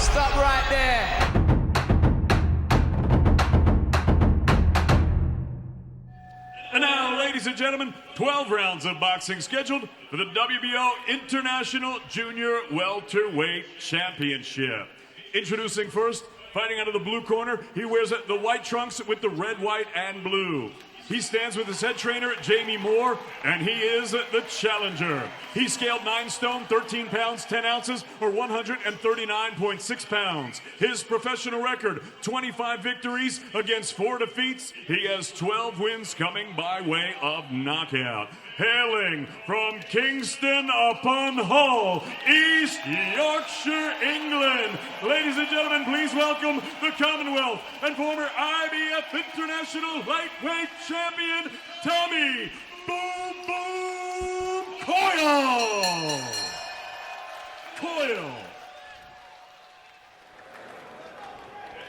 Stop right there. And now, ladies and gentlemen, 12 rounds of boxing scheduled for the WBO International Junior Welterweight Championship. Introducing first, fighting out of the blue corner, he wears the white trunks with the red, white, and blue. He stands with his head trainer, Jamie Moore, and he is the challenger. He scaled 9 stone, 13 pounds, 10 ounces, or 139.6 pounds. His professional record, 25 victories against 4 defeats. He has 12 wins coming by way of knockout. Hailing from Kingston upon Hull, East Yorkshire, England. Ladies and gentlemen, please welcome the Commonwealth and former IBF International Lightweight Champion, Tommy Boom Boom Coyle.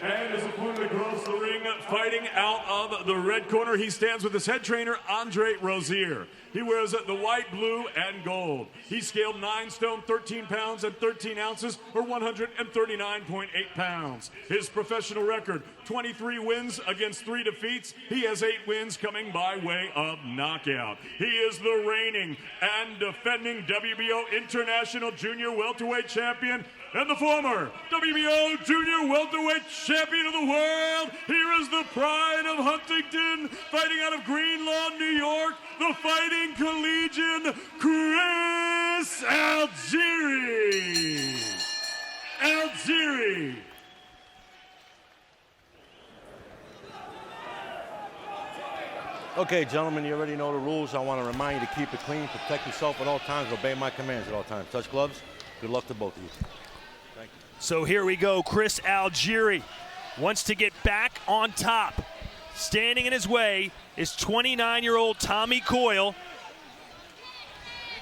And as opponent across the ring, fighting out of the red corner, he stands with his head trainer, Andre Rozier. He wears the white, blue, and gold. He scaled 9 stone, 13 pounds, and 13 ounces, or 139.8 pounds. His professional record, 23 wins against 3 defeats. He has 8 wins coming by way of knockout. He is the reigning and defending WBO International Junior Welterweight Champion and the former WBO Junior Welterweight Champion of the world. Here is the pride of Huntington, fighting out of Greenlawn, New York, the Fighting Collegian, Chris Algieri. Okay, gentlemen, you already know the rules. I want to remind you to keep it clean, protect yourself at all times, obey my commands at all times. Touch gloves. Good luck to both of you. Thank you. So here we go. Chris Algieri wants to get back on top. Standing in his way is 29-year-old Tommy Coyle,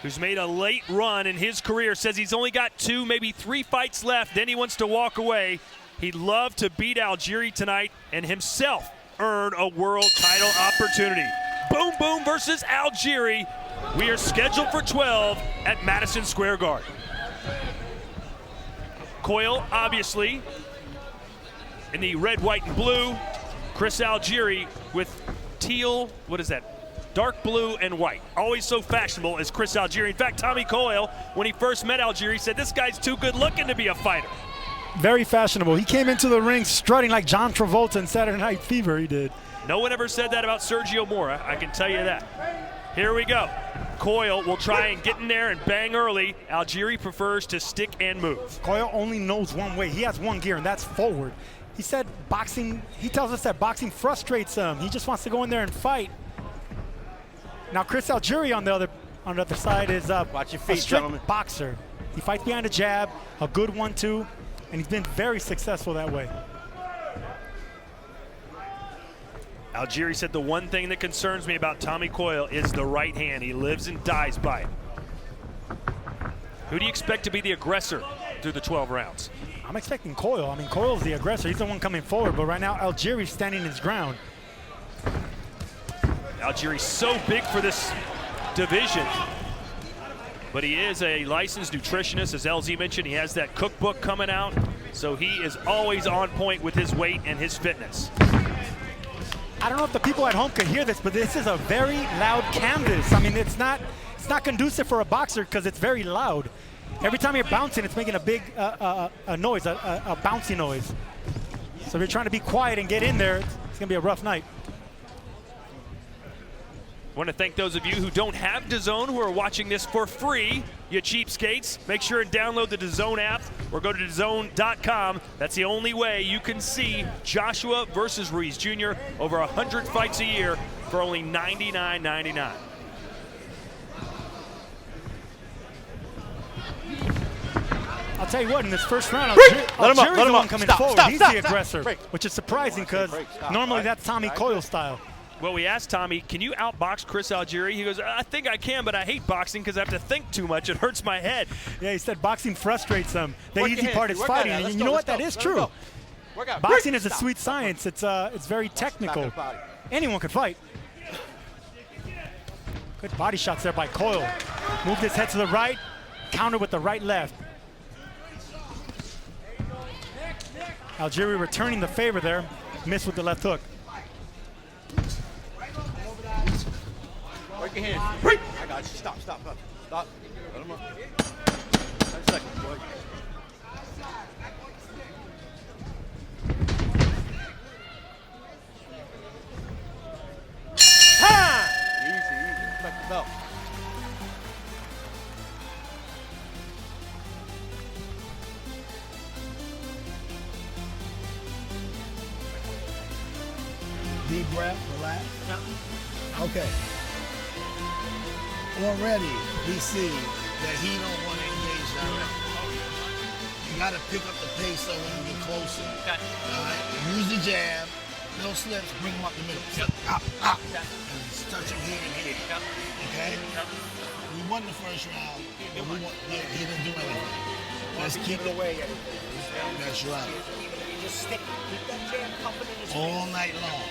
who's made a late run in his career, says he's only got 2, maybe 3 fights left, then he wants to walk away. He'd love to beat Algieri tonight and himself earn a world title opportunity. Boom Boom versus Algieri. We are scheduled for 12 at Madison Square Garden. Coyle, obviously, in the red, white, and blue. Chris Algieri with teal, what is that? Dark blue and white. Always so fashionable as Chris Algieri. In fact, Tommy Coyle, when he first met Algieri, said this guy's too good looking to be a fighter. Very fashionable. He came into the ring strutting like John Travolta in Saturday Night Fever, he did. No one ever said that about Sergio Mora, I can tell you that. Here we go. Coyle will try and get in there and bang early. Algieri prefers to stick and move. Coyle only knows one way. He has one gear, and that's forward. He said boxing, he tells us that boxing frustrates him. He just wants to go in there and fight. Now, Chris Algieri on the other side is Watch your feet, a strict gentlemen. boxer. He fights behind a jab, a good 1-2, and he's been very successful that way. Algieri said the one thing that concerns me about Tommy Coyle is the right hand. He lives and dies by it. Who do you expect to be the aggressor through the 12 rounds? I'm expecting Coyle. I mean, Coyle's the aggressor. He's the one coming forward, but right now Algieri's standing his ground. Algieri's so big for this division, but he is a licensed nutritionist, as LZ mentioned. He has that cookbook coming out, so he is always on point with his weight and his fitness. I don't know if the people at home can hear this, but this is a very loud canvas. I mean, it's not conducive for a boxer because it's very loud. Every time you're bouncing, it's making a big noise, a bouncy noise. So if you're trying to be quiet and get in there, it's gonna be a rough night. I want to thank those of you who don't have DAZN, who are watching this for free, you cheapskates. Make sure and download the DAZN app or go to DAZN.com. That's the only way you can see Joshua versus Ruiz Jr. over 100 fights a year for only $99.99. I'll tell you what, in this first round, Let him up, Algieri's let him the one up. coming Stop, forward. stop, He's stop, the stop. aggressor, Break. which is surprising because Stop. normally that's Tommy Coyle style. Well, we asked Tommy, can you outbox Chris Algieri? He goes, I think I can, but I hate boxing because I have to think too much. It hurts my head. Yeah, he said boxing frustrates him. The Work easy your part hands, is work fighting. out. And Let's you go, know let's what? That go, is let's true. go. Work out. Boxing is a Stop. sweet science. It's very technical. Back body. Anyone could fight. Good body shots there by Coyle. Moved his head to the right, counter with the right left. Algieri returning the favor there. Missed with the left hook. Work your hand. I got you. Stop. Let him up. 10 seconds, boy. Easy. Respect the belt. Deep breath, relax. Okay. Already, we see that he don't want to engage directly. You got to pick up the pace so when you get closer. Okay. All right. Use the jab. No slips. Bring him up the middle. Yep. Up. Okay. And just touch him here and here. Yep. Okay. We won the first round, but he didn't do anything. Let's keep it away. That's right. Just stick. Keep that jab pumping in his all night long.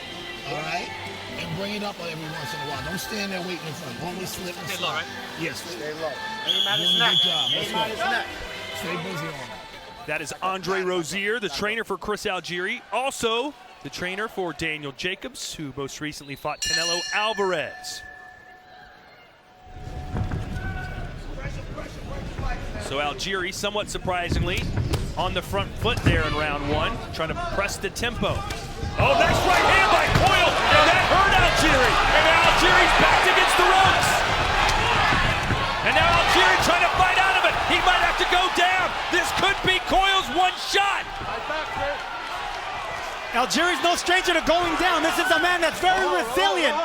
All right? And bring it up every once in a while. Don't stand there waiting in front. Always slip and slide. Stay low, right? Yes. Stay low. Aim at his neck. Good job. Aim at his neck. Stay busy on that. That is Andre Rozier, the trainer for Chris Algieri. Also, the trainer for Daniel Jacobs, who most recently fought Canelo Alvarez. So Algieri, somewhat surprisingly, on the front foot there in round one, trying to press the tempo. Oh, nice right hand by Coyle, and that hurt Algieri. And now Algieri's back against the ropes. And now Algieri trying to fight out of it. He might have to go down. This could be Coyle's one shot. Algieri's no stranger to going down. This is a man that's very resilient.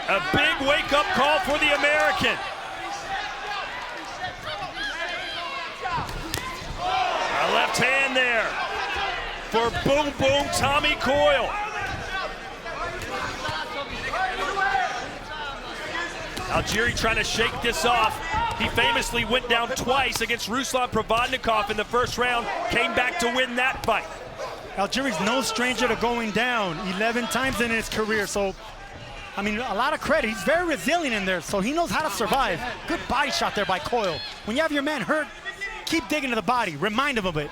A big wake-up call for the American. A left hand there for Boom Boom Tommy Coyle. Algieri trying to shake this off. He famously went down twice against Ruslan Provodnikov in the first round, came back to win that fight. Algieri's no stranger to going down 11 times in his career, so I mean, a lot of credit. He's very resilient in there, so he knows how to survive. Good body shot there by Coyle. When you have your man hurt, keep digging to the body. Remind him of it.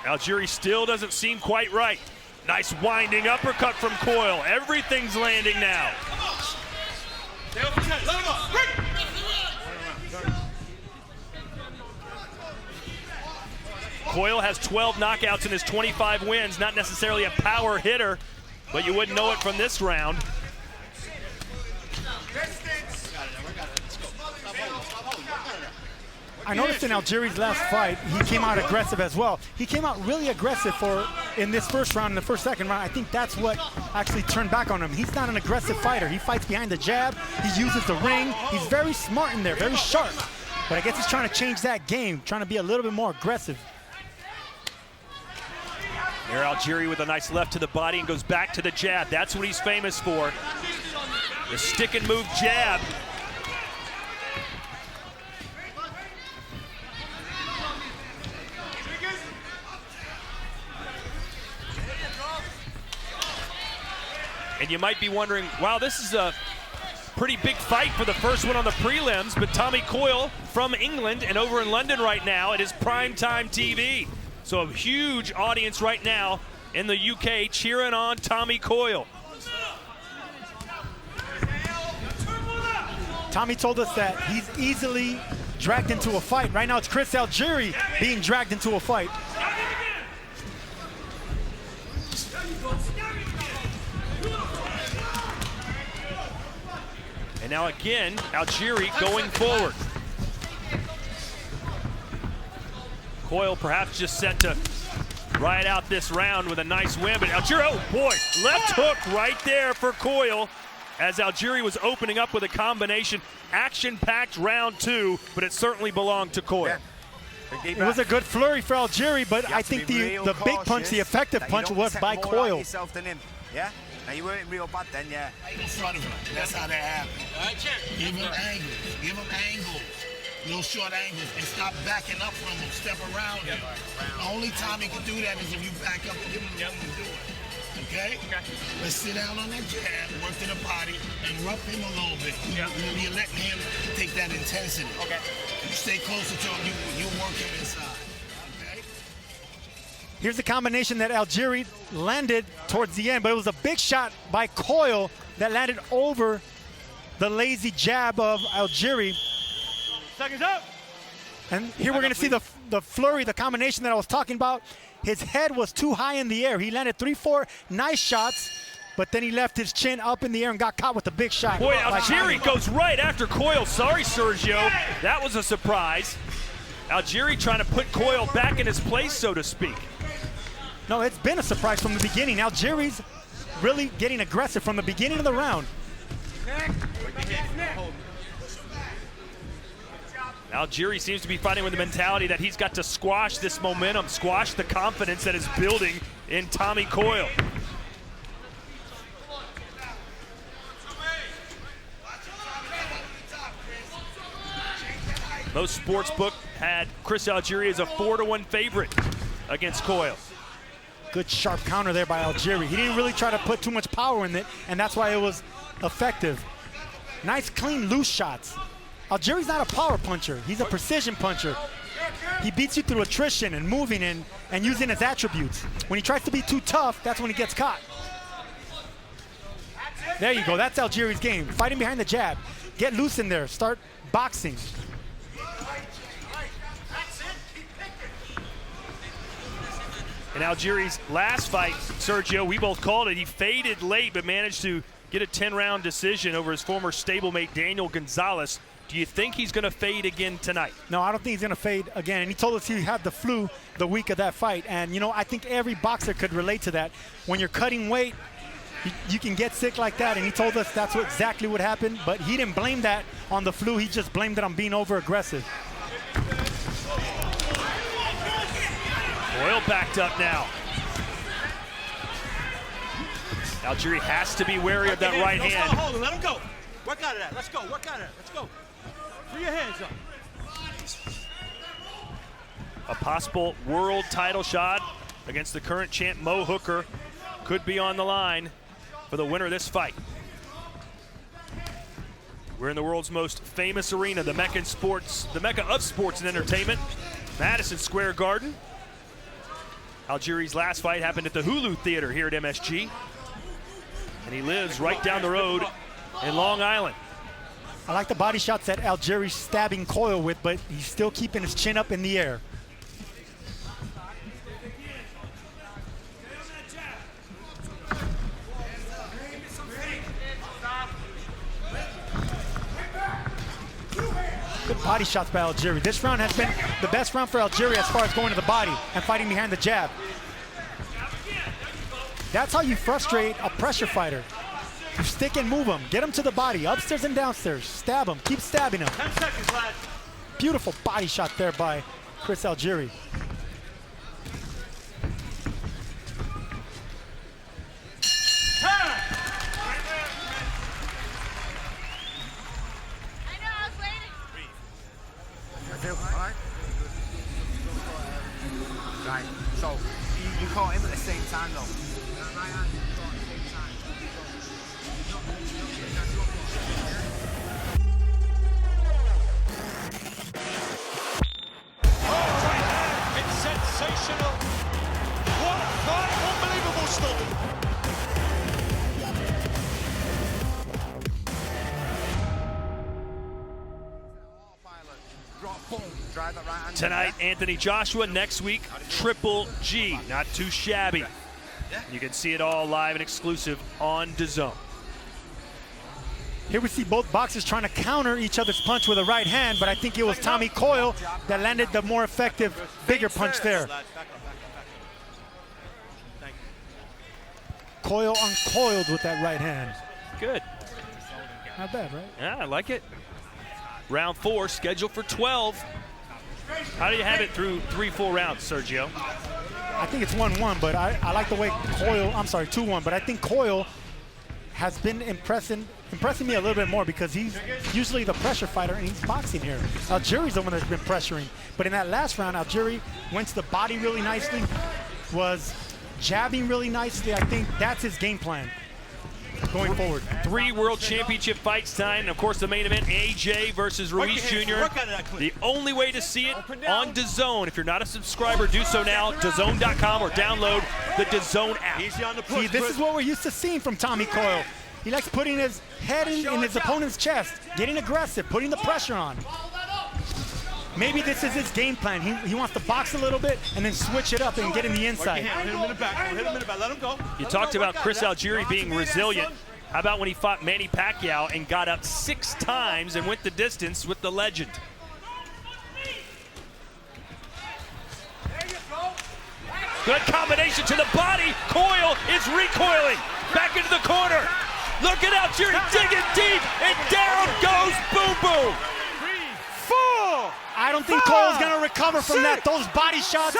Algieri still doesn't seem quite right. Nice winding uppercut from Coyle. Everything's landing now. Coyle has 12 knockouts in his 25 wins. Not necessarily a power hitter, but you wouldn't know it from this round. I noticed in Algieri's last fight, he came out aggressive as well. He came out really aggressive in this first round, in the second round. I think that's what actually turned back on him. He's not an aggressive fighter. He fights behind the jab. He uses the ring. He's very smart in there, very sharp. But I guess he's trying to change that game, trying to be a little bit more aggressive. There, Algieri with a nice left to the body and goes back to the jab. That's what he's famous for. The stick and move jab. And you might be wondering, wow, this is a pretty big fight for the first one on the prelims, but Tommy Coyle from England and over in London right now, it is primetime TV. So a huge audience right now in the UK cheering on Tommy Coyle. Tommy told us that he's easily dragged into a fight. Right now it's Chris Algieri being dragged into a fight. And now again, Algieri going forward. Coyle perhaps just set to ride out this round with a nice win, but Algieri, oh boy, left hook right there for Coyle as Algieri was opening up with a combination. Action-packed round two, but it certainly belonged to Coyle. Yeah. It was a good flurry for Algieri, but I think the big punch, the effective punch was by Coyle. Yeah? Now you weren't real bad then, yeah. Right in front of him. That's how that happened. Give him angles. Give him angles. Little short angles. And stop backing up from him. Step around him. The only time he can do that is if you back up and give him room to do it. Okay? Let's sit down on that jab, work to the body, and rough him a little bit. You're letting him take that intensity. Okay. You stay closer to him, you work him inside. Here's the combination that Algieri landed towards the end, but it was a big shot by Coyle that landed over the lazy jab of Algieri. Seconds up. And here we're going to see the flurry, the combination that I was talking about. His head was too high in the air. He landed 3-4 nice shots, but then he left his chin up in the air and got caught with a big shot. Boy, Algieri goes right after Coyle. Sorry, Sergio. That was a surprise. Algieri trying to put Coyle back in his place, so to speak. No, it's been a surprise from the beginning. Algieri's really getting aggressive from the beginning of the round. Algieri seems to be fighting with the mentality that he's got to squash this momentum, squash the confidence that is building in Tommy Coyle. Most sportsbook had Chris Algieri as a 4-1 favorite against Coyle. Good sharp counter there by Algieri. He didn't really try to put too much power in it, and that's why it was effective. Nice, clean, loose shots. Algieri's not a power puncher. He's a precision puncher. He beats you through attrition and moving and using his attributes. When he tries to be too tough, that's when he gets caught. There you go. That's Algieri's game. Fighting behind the jab. Get loose in there. Start boxing. In Algieri's last fight, Sergio, we both called it. He faded late, but managed to get a 10-round decision over his former stablemate, Daniel Gonzalez. Do you think he's going to fade again tonight? No, I don't think he's going to fade again. And he told us he had the flu the week of that fight. And, you know, I think every boxer could relate to that. When you're cutting weight, you can get sick like that. And he told us that's exactly what happened. But he didn't blame that on the flu. He just blamed it on being over-aggressive. Coyle backed up now. Algieri has to be wary of that right hand. Hold him, let him go. Work out of that. Let's go. Work out of that. Let's go. Free your hands up. A possible world title shot against the current champ Mo Hooker could be on the line for the winner of this fight. We're in the world's most famous arena, the Mecca of sports and entertainment, Madison Square Garden. Algieri's last fight happened at the Hulu Theater here at MSG. And he lives right down the road in Long Island. I like the body shots that Algieri's stabbing Coyle with, but he's still keeping his chin up in the air. Good body shots by Algieri. This round has been the best round for Algieri as far as going to the body and fighting behind the jab. That's how you frustrate a pressure fighter. You stick and move him. Get him to the body, upstairs and downstairs. Stab him. Keep stabbing him. 10 seconds, lad. Beautiful body shot there by Chris Algieri. Right, so you caught him at the same time though. It's sensational. What a fight, unbelievable stuff. Tonight, Anthony Joshua. Next week, Triple G. Not too shabby. You can see it all live and exclusive on DAZN. Here we see both boxers trying to counter each other's punch with a right hand, but I think it was Tommy Coyle that landed the more effective, bigger punch there. Coyle uncoiled with that right hand. Good. Not bad, right? Yeah, I like it. Round 4, scheduled for 12. How do you have it through 3 full rounds, Sergio? I think it's 1-1, but I like the way Coyle, 2-1, but I think Coyle has been impressing me a little bit more because he's usually the pressure fighter and he's boxing here. Algieri's the one that's been pressuring. But in that last round, Algieri went to the body really nicely, was jabbing really nicely. I think that's his game plan. going forward. 3 World Championship fights tonight, and of course the main event, AJ versus Ruiz Jr. The only way to see it on DAZN. If you're not a subscriber, do so now, DAZN.com, or download the DAZN app. See, this is what we're used to seeing from Tommy Coyle. He likes putting his head in his opponent's chest, getting aggressive, putting the pressure on. Maybe this is his game plan. He wants to box a little bit and then switch it up and get in the inside. Hit him in the back. Hit him in the back. Let him go. You talked about Chris Algieri being resilient. How about when he fought Manny Pacquiao and got up 6 times and went the distance with the legend? Good combination to the body. Coyle is recoiling. Back into the corner. Look at Algieri digging deep, and down goes Boom Boom. 4. I don't think Coyle's gonna recover from that. Those body shots,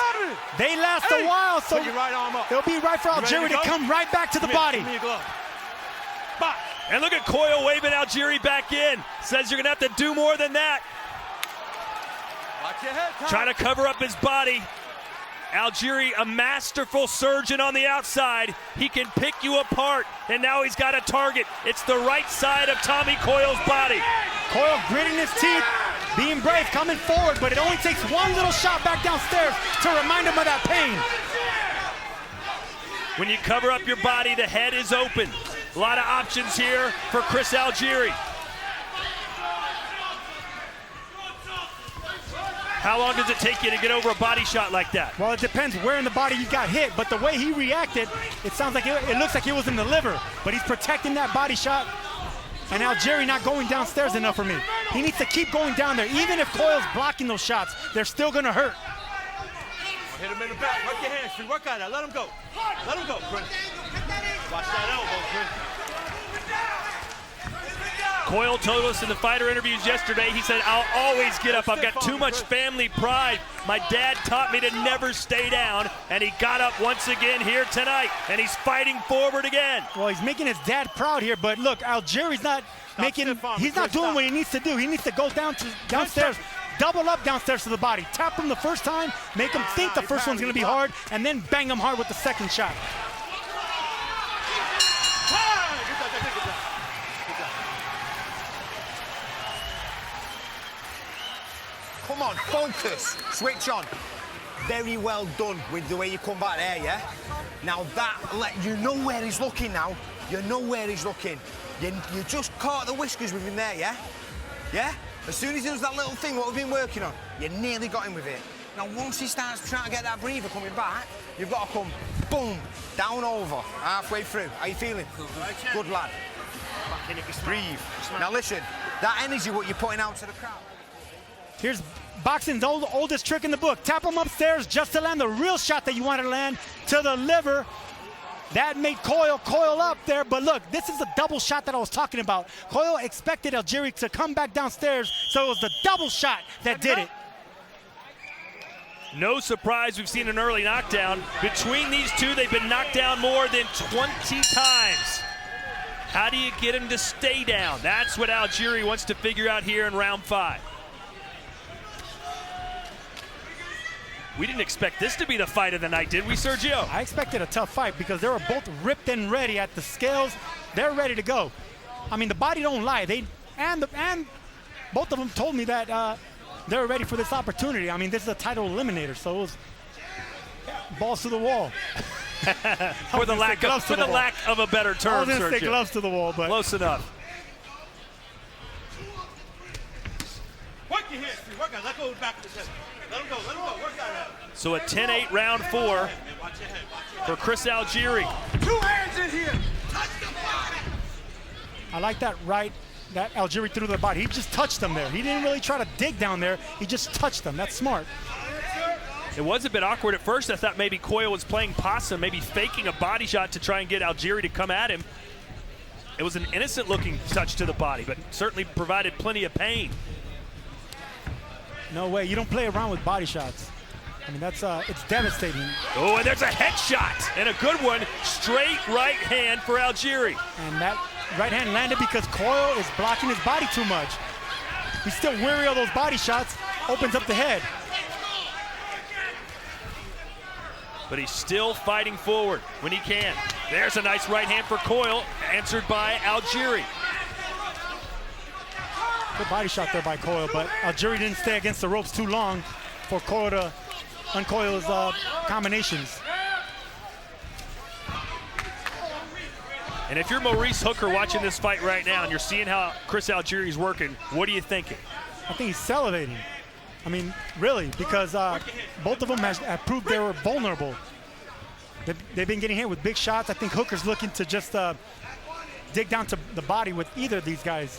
they last a while, so it'll be right for Algieri to come right back to the body. And look at Coyle waving Algieri back in. Says you're gonna have to do more than that. Watch your head, Tom. Trying to cover up his body. Algieri, a masterful surgeon on the outside. He can pick you apart, and now he's got a target. It's the right side of Tommy Coyle's body. Coyle gritting his teeth, being brave, coming forward, but it only takes one little shot back downstairs to remind him of that pain. When you cover up your body, the head is open. A lot of options here for Chris Algieri. How long does it take you to get over a body shot like that? Well, it depends where in the body you got hit, but the way he reacted, it sounds like it looks like it was in the liver, but he's protecting that body shot, and Algieri not going downstairs enough for me. He needs to keep going down there. Even if Coyle's blocking those shots, they're still gonna hurt. Hit him in the back. Work your hands. Work on that. Let him go. Let him go, Chris. Watch that elbow, Chris. Coyle told us in the fighter interviews yesterday, he said, I'll always get up. I've got too much family pride. My dad taught me to never stay down, and he got up once again here tonight, and he's fighting forward again. Well, he's making his dad proud here, but look, Algieri's not he's not doing what he needs to do. He needs to go downstairs, double up downstairs to the body. Tap him the first time, make him think the first one's gonna be hard, and then bang him hard with the second shot. Come on, focus. Switch on. Very well done with the way you come back there, yeah? Now you know where he's looking now. You know where he's looking. You just caught the whiskers with him there, yeah? Yeah? As soon as he does that little thing, what we've been working on, you nearly got him with it. Now, once he starts trying to get that breather coming back, you've got to come, boom, down over, halfway through. How you feeling? Good lad. Breathe. Now, listen, that energy, what you're putting out to the crowd. Here's boxing's oldest trick in the book. Tap him upstairs just to land the real shot that you wanted to land to the liver. That made Coyle coil up there, but look, this is the double shot that I was talking about. Coyle expected Algieri to come back downstairs, so it was the double shot that did it. No surprise we've seen an early knockdown. Between these two, they've been knocked down more than 20 times. How do you get him to stay down? That's what Algieri wants to figure out here in round 5. We didn't expect this to be the fight of the night, did we, Sergio? I expected a tough fight because they were both ripped and ready at the scales. They're ready to go. I mean, the body don't lie. And both of them told me that they were ready for this opportunity. I mean, this is a title eliminator, so it was balls to the wall. for the lack of a better term, I was going to Sergio. say gloves to the wall, but close enough. Work your hands, work on. Let go back to the center. Let him go. Work on that. So a 10-8 round 4 for Chris Algieri. 2 hands in here. Touch the body. I like that that Algieri threw the body. He just touched them there. He didn't really try to dig down there. He just touched them. That's smart. It was a bit awkward at first. I thought maybe Coyle was playing possum, maybe faking a body shot to try and get Algieri to come at him. It was an innocent-looking touch to the body, but certainly provided plenty of pain. No way. You don't play around with body shots. I mean, it's devastating. Oh, and there's a headshot, and a good one. Straight right hand for Algieri. And that right hand landed because Coyle is blocking his body too much. He's still weary of those body shots. Opens up the head. but he's still fighting forward when he can. There's a nice right hand for Coyle, answered by Algieri. Good body shot there by Coyle, but Algieri didn't stay against the ropes too long for Coyle to uncoil his combinations. And if you're Maurice Hooker watching this fight right now and you're seeing how Chris Algieri's working, what are you thinking? I think he's salivating. I mean, really, because both of them have proved they were vulnerable. They've been getting hit with big shots. I think Hooker's looking to just dig down to the body with either of these guys.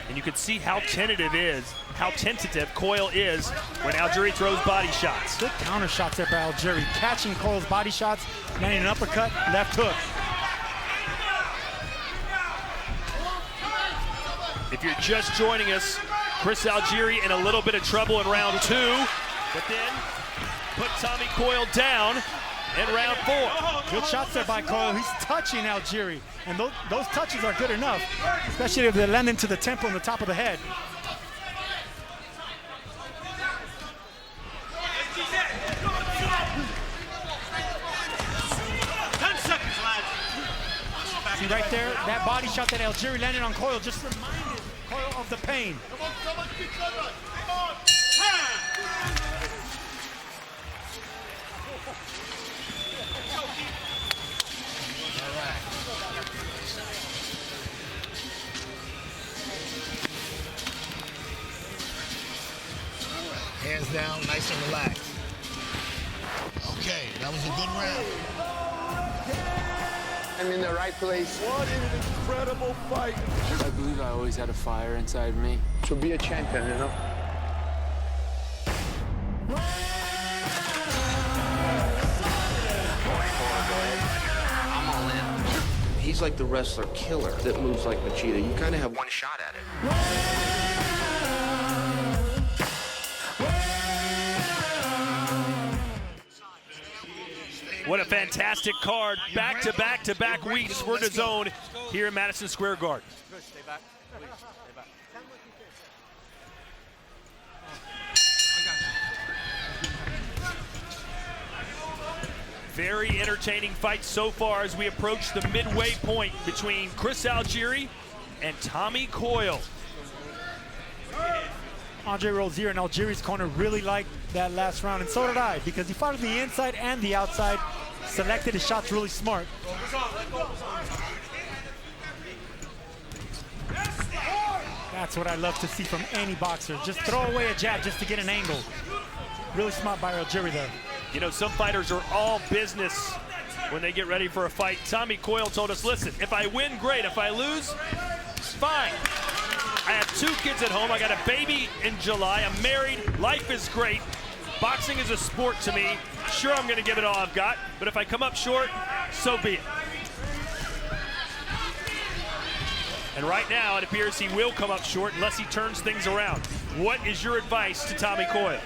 And you can see how tentative Coyle is when Algieri throws body shots. Good counter shots there by Algieri, catching Coyle's body shots, landing an uppercut, left hook. If you're just joining us, Chris Algieri in a little bit of trouble in round 2, but then put Tommy Coyle down in round 4. Good shots there by Coyle. He's touching Algieri, and those touches are good enough, especially if they land into the temple and the top of the head. See right there, that body shot that Algieri landed on Coyle just reminded Coyle of the pain. Hands down, nice and relaxed. Okay, that was a good round. I'm in the right place. What an incredible fight. I believe I always had a fire inside me. To be a champion, you know? I'm all in. He's like the wrestler killer that moves like Machida. You kind of have one shot at it. What a fantastic card. Back-to-back-to-back weeks for the zone here in Madison Square Garden. Stay back. Please, stay back. Very entertaining fight so far as we approach the midway point between Chris Algieri and Tommy Coyle. Andre Rozier in Algieri's corner really liked that last round, and so did I, because he fought on the inside and the outside, selected his shots really smart. That's what I love to see from any boxer. Just throw away a jab just to get an angle. Really smart by Algieri there. You know, some fighters are all business when they get ready for a fight. Tommy Coyle told us, listen, if I win, great. If I lose, fine. I have 2 kids at home. I got a baby in July. I'm married. Life is great. Boxing is a sport to me. Sure, I'm going to give it all I've got, but if I come up short, so be it. And right now, it appears he will come up short unless he turns things around. What is your advice to Tommy Coyle?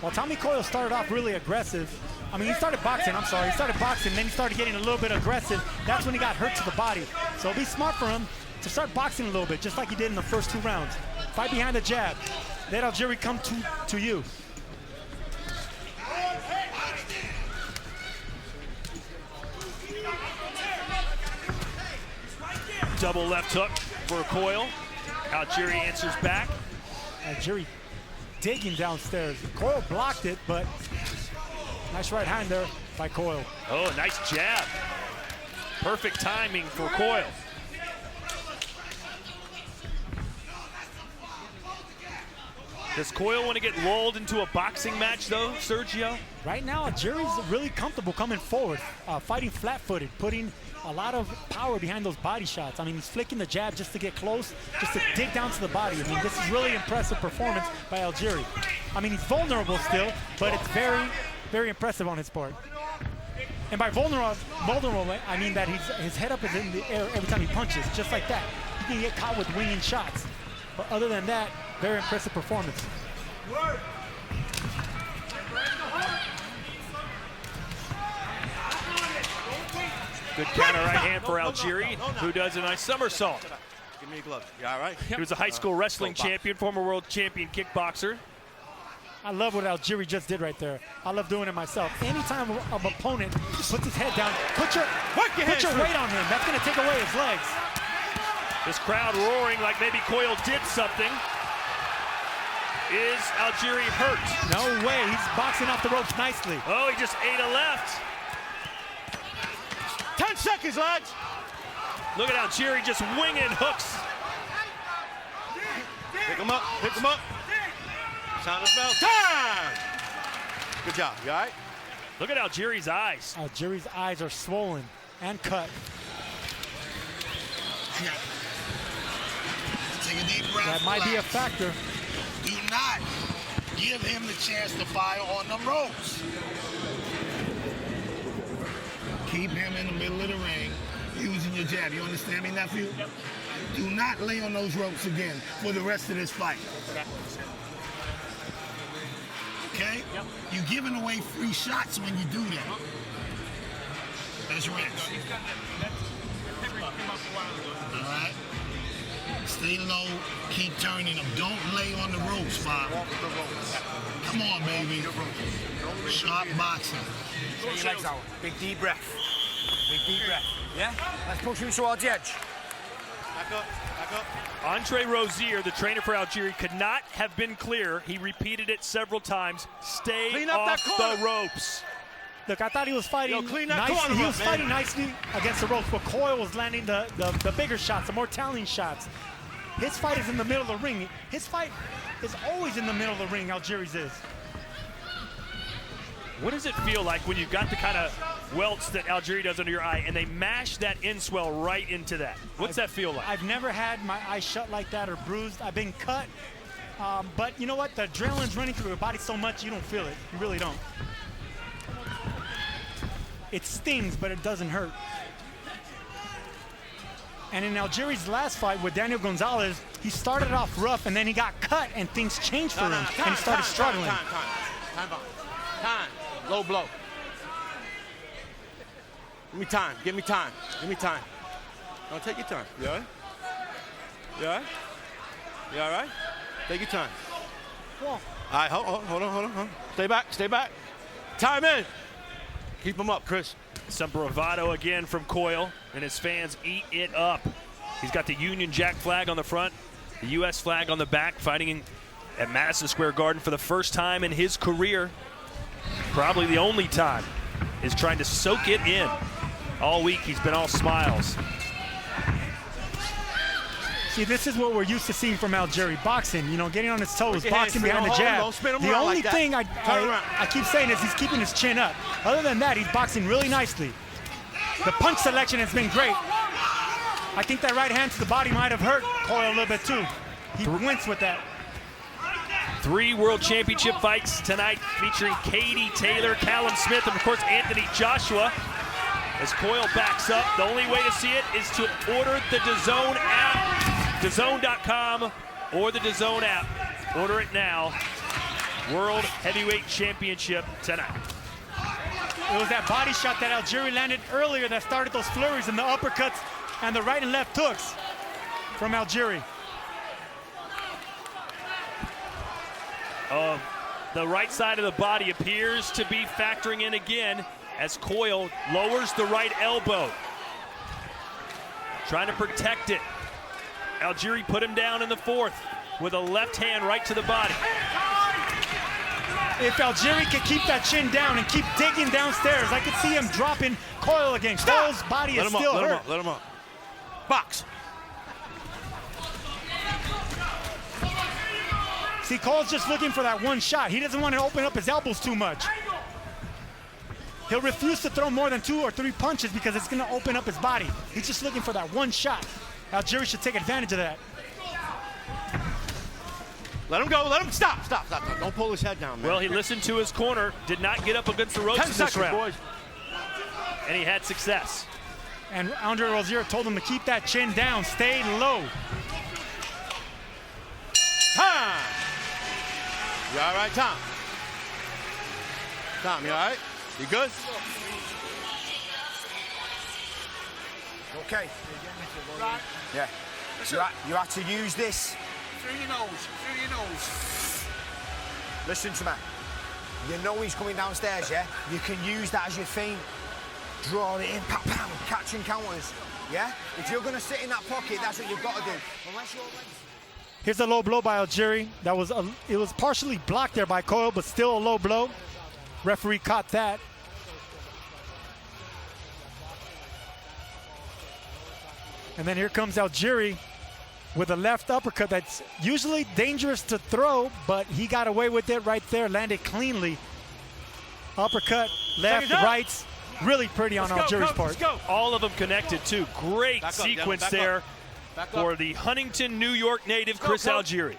Well, Tommy Coyle started off really aggressive. I mean, he started boxing, then he started getting a little bit aggressive. That's when he got hurt to the body. So it'll be smart for him to start boxing a little bit, just like he did in the first 2 rounds. Fight behind the jab. Let Algieri come to you. Double left hook for Coyle. Algieri answers back. Algieri digging downstairs. Coyle blocked it, but nice right hand there by Coyle. Oh, nice jab. Perfect timing for Coyle. Does Coyle want to get lulled into a boxing match, though, Sergio? Right now, Algieri's really comfortable coming forward, fighting flat-footed, putting a lot of power behind those body shots. I mean, he's flicking the jab just to get close, just to dig down to the body. I mean, this is really impressive performance by Algieri. I mean, he's vulnerable still, but it's very, very impressive on his part. And by vulnerable, I mean that his head up is in the air every time he punches, just like that. He can get caught with winging shots. But other than that, very impressive performance. Good counter right hand for Algieri, who does a nice somersault. Give me your gloves. You all right? He was a high school wrestling champion, former world champion kickboxer. I love what Algieri just did right there. I love doing it myself. Anytime an opponent puts his head down, put your weight on him. That's going to take away his legs. This crowd roaring like maybe Coyle did something. Is Algieri hurt? No way. He's boxing off the ropes nicely. Oh, he just ate a left. 10 seconds, lads. Look at Algieri just winging hooks. Pick him up. Pick him up. Sound the bell. Time! Good job. You all right? Look at Algieri's eyes. Algieri's eyes are swollen and cut. Take a deep breath. That might be a factor. Do not give him the chance to fire on the ropes. Keep him in the middle of the ring using your jab. You understand me, nephew? Yep. Do not lay on those ropes again for the rest of this fight. Okay? Yep. You're giving away free shots when you do that. That's rich. All right? Stay low, keep turning them. Don't lay on the ropes, Bob. Come on, baby. Sharp boxing. Get your legs out. Big deep breath. Big deep breath. Yeah? Let's push him towards the edge. Back up. Back up. Andre Rozier, the trainer for Algieri, could not have been clearer. He repeated it several times. Stay off the ropes. Look, I thought he was fighting nicely. He was fighting nicely against the ropes, but Coyle was landing the bigger shots, the more telling shots. His fight is in the middle of the ring. His fight is always in the middle of the ring, Algieri's is. What does it feel like when you've got the kind of welts that Algieri does under your eye and they mash that inswell right into that? What's that feel like? I've never had my eye shut like that or bruised. I've been cut, but you know what? The adrenaline's running through your body so much you don't feel it. You really don't. It stings, but it doesn't hurt. And in Algieri's last fight with Daniel Gonzalez, he started off rough and then he got cut and things changed for him and he started struggling. Time. Low blow. Give me time. Give me time. Give me time. Don't take your time. You all right? You all right? You all right? Take your time. All right, hold on. Stay back. Time in. Keep him up, Chris. Some bravado again from Coyle, and his fans eat it up. He's got the Union Jack flag on the front, the U.S. flag on the back, fighting at Madison Square Garden for the first time in his career. Probably the only time. Is trying to soak it in. All week he's been all smiles. See, this is what we're used to seeing from Algieri. Boxing, you know, getting on his toes, boxing behind the jab. The only thing I keep saying is he's keeping his chin up. Other than that, he's boxing really nicely. The punch selection has been great. I think that right hand to the body might have hurt Coyle a little bit too. He winced with that. 3 world championship fights tonight featuring Katie Taylor, Callum Smith, and of course Anthony Joshua. As Coyle backs up, the only way to see it is to order the DAZN app, DAZN.com or the DAZN app. Order it now. World Heavyweight Championship tonight. It was that body shot that Algieri landed earlier that started those flurries and the uppercuts and the right and left hooks from Algieri. The right side of the body appears to be factoring in again as Coyle lowers the right elbow. Trying to protect it. Algieri put him down in the 4th with a left hand right to the body. If Algieri can keep that chin down and keep digging downstairs, I could see him dropping Coyle again. Coyle's body is still hurt. Let him up. Box. See, Cole's just looking for that one shot. He doesn't want to open up his elbows too much. He'll refuse to throw more than 2 or 3 punches because it's going to open up his body. He's just looking for that one shot. Algieri should take advantage of that. Let him go. Let him stop. Don't pull his head down, man. Well, he listened to his corner, did not get up against the ropes in this round. Boys. And he had success. And Andre Rozier told him to keep that chin down, stay low. Time. You all right, Tom? Tom, you all right? You good? Okay. Yeah. You had to use this. Through your nose. Listen to me. You know he's coming downstairs, yeah? You can use that as your feint. Draw it in, pow, pow, catching counters, yeah? If you're going to sit in that pocket, that's what you've got to do. Unless you're ready. Here's a low blow by Algieri. It was partially blocked there by Coyle, but still a low blow. Referee caught that. And then here comes Algieri with a left uppercut that's usually dangerous to throw, but he got away with it right there, landed cleanly. Uppercut, left, rights, really pretty on Algieri's part. All of them connected too. Great sequence there for the Huntington, New York native Chris Algieri.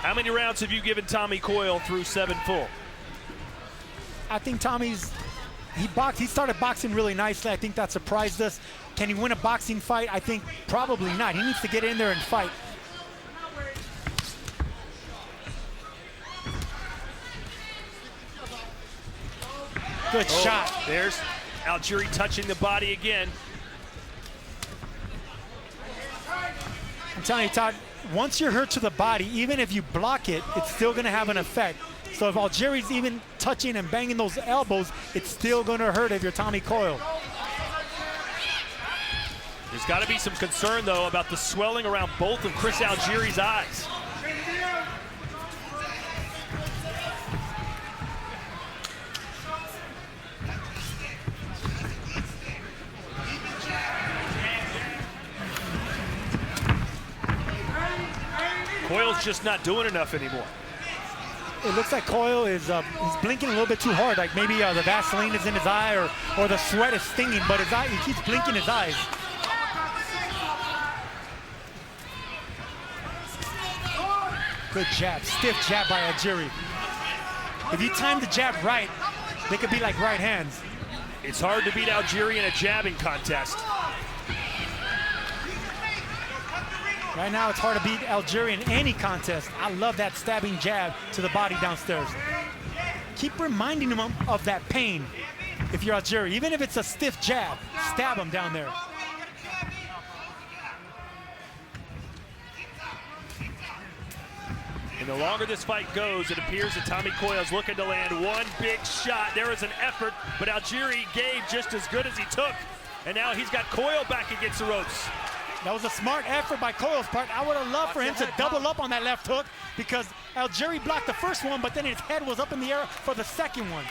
How many rounds have you given Tommy Coyle through 7 full? I think he started boxing really nicely. I think that surprised us. Can he win a boxing fight? I think probably not. He needs to get in there and fight. Good shot. There's Algieri touching the body again. I'm telling you, Todd, once you're hurt to the body, even if you block it, it's still going to have an effect. So if Algieri's even touching and banging those elbows, it's still going to hurt if you're Tommy Coyle. There's got to be some concern, though, about the swelling around both of Chris Algieri's eyes. Coyle's just not doing enough anymore. It looks like Coyle is he's blinking a little bit too hard. Like maybe the Vaseline is in his eye or the sweat is stinging, but his eye, he keeps blinking his eyes. Good jab, stiff jab by Algieri. If you time the jab right, they could be like right hands. It's hard to beat Algieri in a jabbing contest. Right now, it's hard to beat Algieri in any contest. I love that stabbing jab to the body downstairs. Keep reminding him of that pain if you're Algieri. Even if it's a stiff jab, stab him down there. And the longer this fight goes, it appears that Tommy Coyle is looking to land one big shot. There is an effort, but Algieri gave just as good as he took. And now he's got Coyle back against the ropes. That was a smart effort by Coyle's part. I would have loved for him to double up on that left hook because Algieri blocked the first one, but then his head was up in the air for the second one.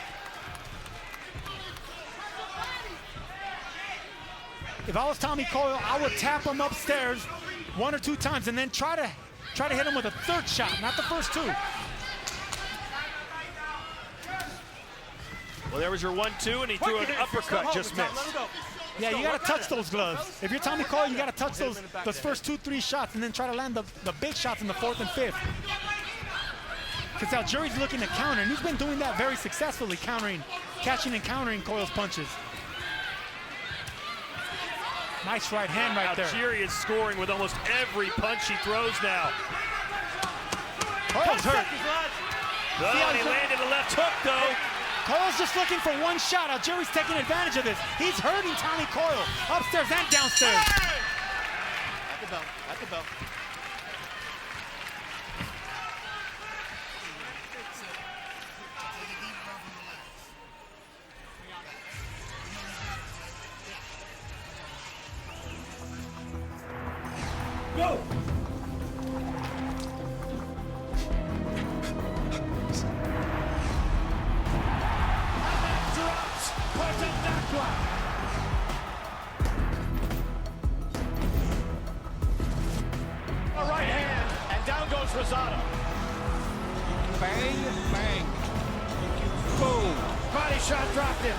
If I was Tommy Coyle, I would tap him upstairs 1 or 2 times and then try to hit him with a third shot, not the first 2. Well, there was your 1-2, and he threw an uppercut, just missed. Yeah, you got to touch those gloves. If you're Tommy Coyle, you got to touch those first 2-3 shots and then try to land the big shots in the 4th and 5th. Because Algieri's looking to counter, and he's been doing that very successfully, catching and countering Coyle's punches. Nice right hand right there. Algieri is scoring with almost every punch he throws now. Coyle's hurt. Oh, he landed a left hook, though. Coyle's just looking for one shot. Algieri's taking advantage of this. He's hurting Tommy Coyle upstairs and downstairs. At the belt, at the belt. Go! A right hand, and down goes Rosado. Bang, bang. Boom. Body shot dropped him.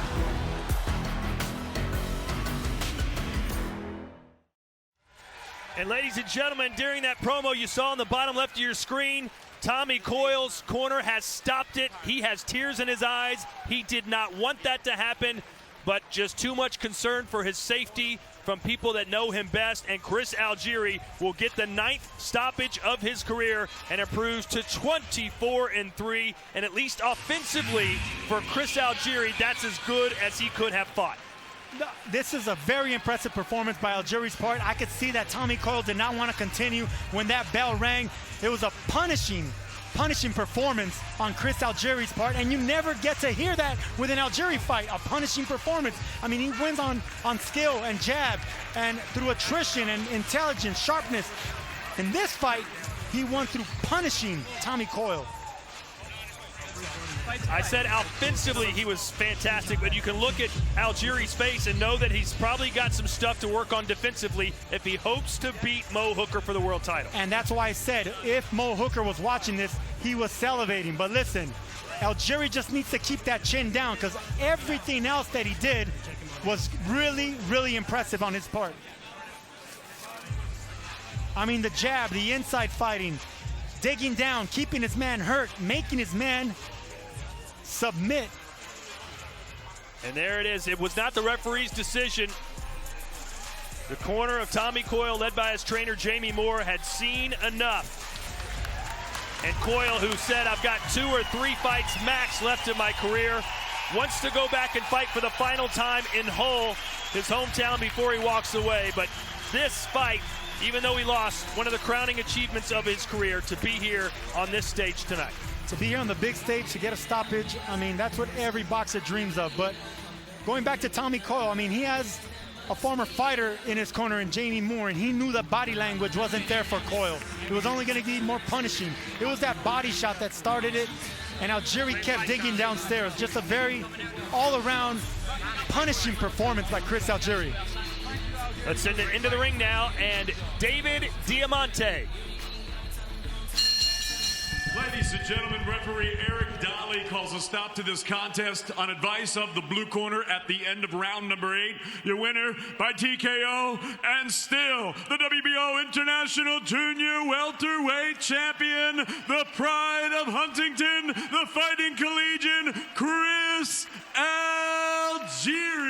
And ladies and gentlemen, during that promo you saw on the bottom left of your screen, Tommy Coyle's corner has stopped it. He has tears in his eyes. He did not want that to happen, but just too much concern for his safety from people that know him best, and Chris Algieri will get the 9th stoppage of his career and improves to 24-3. And at least offensively for Chris Algieri, that's as good as he could have fought. This is a very impressive performance by Algieri's part. I could see that Tommy Coyle did not want to continue when that bell rang. It was a punishing performance on Chris Algieri's part, and you never get to hear that with an Algieri fight, a punishing performance. I mean, he wins on skill and jab and through attrition and intelligence, sharpness. In this fight, he won through punishing Tommy Coyle. I said offensively he was fantastic, but you can look at Algieri's face and know that he's probably got some stuff to work on defensively if he hopes to beat Mo Hooker for the world title. And that's why I said if Mo Hooker was watching this, he was salivating. But listen, Algieri just needs to keep that chin down, because everything else that he did was really, really impressive on his part. I mean, the jab, the inside fighting, digging down, keeping his man hurt, making his man submit. And there it is. It was not the referee's decision. The corner of Tommy Coyle, led by his trainer Jamie Moore, had seen enough. And Coyle, who said, I've got 2 or 3 fights max left in my career, wants to go back and fight for the final time in Hull, his hometown, before he walks away. But this fight, even though he lost, one of the crowning achievements of his career, to be here on this stage tonight. To be here on the big stage, to get a stoppage, I mean, that's what every boxer dreams of. But going back to Tommy Coyle, I mean, he has a former fighter in his corner in Jamie Moore, and he knew the body language wasn't there for Coyle. It was only going to be more punishing. It was that body shot that started it, and Algieri kept digging downstairs. Just a very all-around punishing performance by Chris Algieri. Let's send it into the ring now, and David Diamante. Ladies and gentlemen, referee Eric Dolly calls a stop to this contest on advice of the blue corner at the end of round number 8. Your winner by TKO, and still the WBO International Junior Welterweight Champion, the pride of Huntington, the Fighting Collegian, Chris Algieri.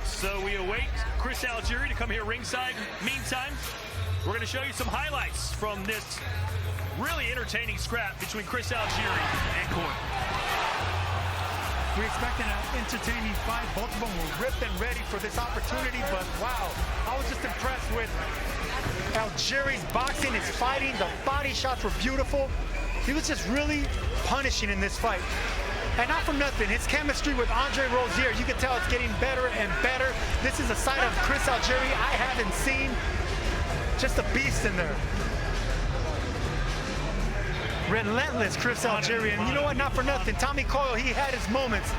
So we await Chris Algieri to come here ringside. Meantime, we're going to show you some highlights from this really entertaining scrap between Chris Algieri and Coyle. We expected an entertaining fight. Both of them were ripped and ready for this opportunity, but wow, I was just impressed with Algieri's boxing, his fighting. The body shots were beautiful. He was just really punishing in this fight. And not for nothing, his chemistry with Andre Rozier, you can tell it's getting better and better. This is a side of Chris Algieri I haven't seen. Just a beast in there. Relentless Chris Algieri. And you know what, not for nothing, Tommy Coyle, he had his moments.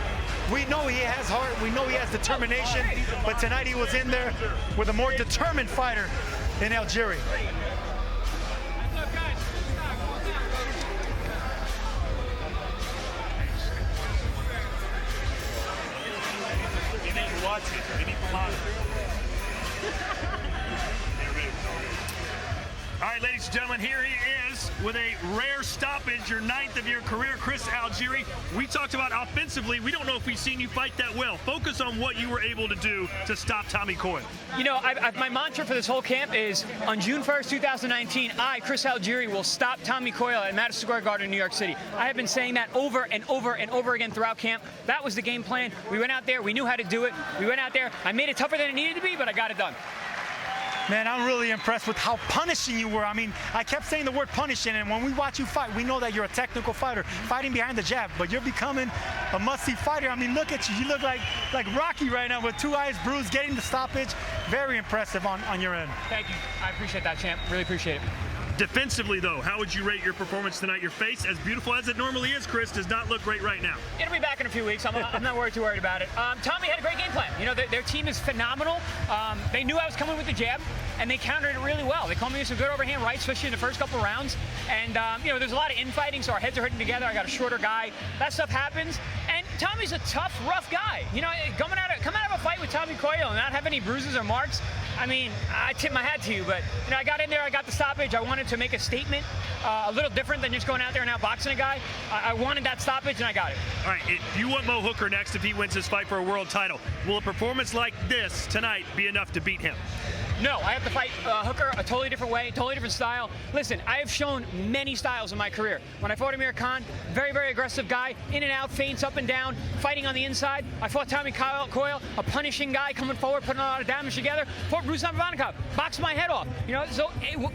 We know he has heart, we know he has determination, but tonight he was in there with a more determined fighter in Algieri. All right, ladies and gentlemen, here he is with a rare stoppage, your 9th of your career, Chris Algieri. We talked about offensively. We don't know if we've seen you fight that well. Focus on what you were able to do to stop Tommy Coyle. You know, my mantra for this whole camp is, on June 1st, 2019, I, Chris Algieri, will stop Tommy Coyle at Madison Square Garden in New York City. I have been saying that over and over and over again throughout camp. That was the game plan. We went out there. We knew how to do it. We went out there. I made it tougher than it needed to be, but I got it done. Man, I'm really impressed with how punishing you were. I mean, I kept saying the word punishing, and when we watch you fight, we know that you're a technical fighter, fighting behind the jab, but you're becoming a must-see fighter. I mean, look at you. You look like Rocky right now with 2 eyes bruised, getting the stoppage. Very impressive on your end. Thank you. I appreciate that, champ. Really appreciate it. Defensively, though, how would you rate your performance tonight? Your face, as beautiful as it normally is, Chris, does not look great right now. It'll be back in a few weeks. I'm not too worried about it. Tommy had a great game plan. You know, their team is phenomenal. They knew I was coming with the jab, and they countered it really well. They called me with some good overhand right, especially in the first couple rounds. And, you know, there's a lot of infighting, so our heads are hitting together. I got a shorter guy. That stuff happens. And Tommy's a tough, rough guy. You know, coming out of a fight with Tommy Coyle and not have any bruises or marks, I mean, I tip my hat to you. But, you know, I got in there, I got the stoppage. I wanted to make a statement, a little different than just going out there and outboxing a guy. I wanted that stoppage, and I got it. All right, if you want Mo Hooker next if he wins his fight for a world title, will a performance like this tonight be enough to beat him? No, I have to fight Hooker a totally different way, totally different style. Listen, I have shown many styles in my career. When I fought Amir Khan, very, very aggressive guy, in and out, feints up and down, fighting on the inside. I fought Tommy Coyle, a punishing guy, coming forward, putting a lot of damage together. Fought Ruiz boxed my head off. You know, so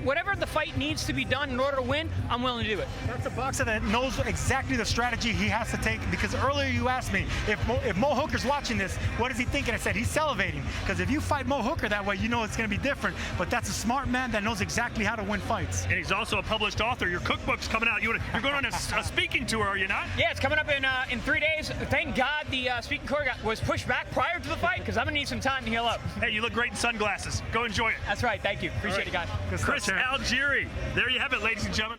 whatever the fight needs to be done in order to win, I'm willing to do it. That's a boxer that knows exactly the strategy he has to take, because earlier you asked me, if Mo Hooker's watching this, what is he thinking? I said, he's salivating, because if you fight Mo Hooker that way, you know it's going to be different. But that's a smart man that knows exactly how to win fights. And he's also a published author. Your cookbook's coming out. You're going on a speaking tour, are you not? Yeah, it's coming up in 3 days. Thank God the speaking tour was pushed back prior to the fight, because I'm going to need some time to heal up. Hey, you look great in sunglasses. Go enjoy it. That's right. Thank you. Appreciate it, guys. Chris Algieri. There you have it, ladies and gentlemen.